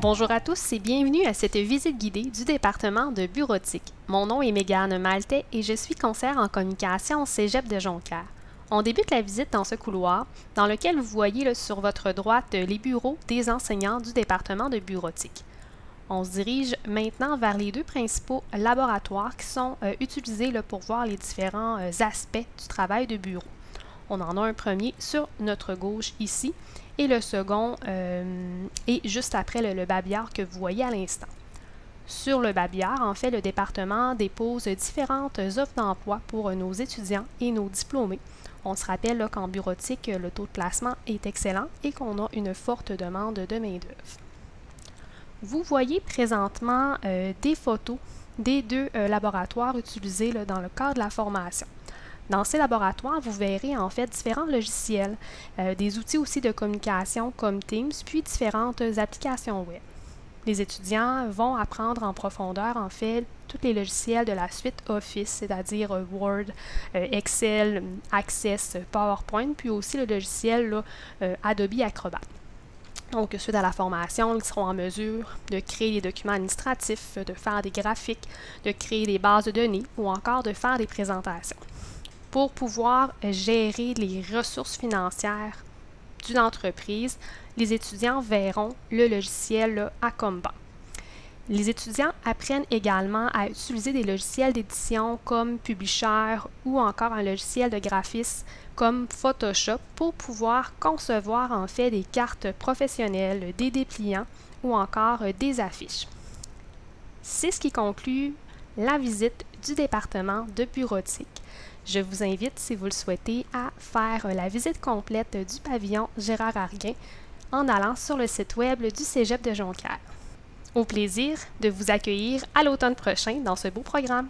Bonjour à tous et bienvenue à cette visite guidée du département de bureautique. Mon nom est Mégane Maltais et je suis conseillère en communication au Cégep de Jonquière. On débute la visite dans ce couloir, dans lequel vous voyez sur votre droite les bureaux des enseignants du département de bureautique. On se dirige maintenant vers les deux principaux laboratoires qui sont utilisés pour voir les différents aspects du travail de bureau. On en a un premier sur notre gauche ici et le second est juste après le babillard que vous voyez à l'instant. Sur le babillard, en fait, le département dépose différentes offres d'emploi pour nos étudiants et nos diplômés. On se rappelle qu'en bureautique, le taux de placement est excellent et qu'on a une forte demande de main-d'œuvre. Vous voyez présentement des photos des deux laboratoires utilisés dans le cadre de la formation. Dans ces laboratoires, vous verrez en fait différents logiciels, des outils aussi de communication comme Teams, puis différentes applications web. Les étudiants vont apprendre en profondeur en fait tous les logiciels de la suite Office, c'est-à-dire Word, Excel, Access, PowerPoint, puis aussi le logiciel Adobe Acrobat. Donc, suite à la formation, ils seront en mesure de créer des documents administratifs, de faire des graphiques, de créer des bases de données ou encore de faire des présentations. Pour pouvoir gérer les ressources financières d'une entreprise, les étudiants verront le logiciel Acomba. Les étudiants apprennent également à utiliser des logiciels d'édition comme Publisher ou encore un logiciel de graphisme comme Photoshop pour pouvoir concevoir en fait des cartes professionnelles, des dépliants ou encore des affiches. C'est ce qui conclut la visite du département de bureautique. Je vous invite, si vous le souhaitez, à faire la visite complète du pavillon Gérard Arguin en allant sur le site web du Cégep de Jonquière. Au plaisir de vous accueillir à l'automne prochain dans ce beau programme.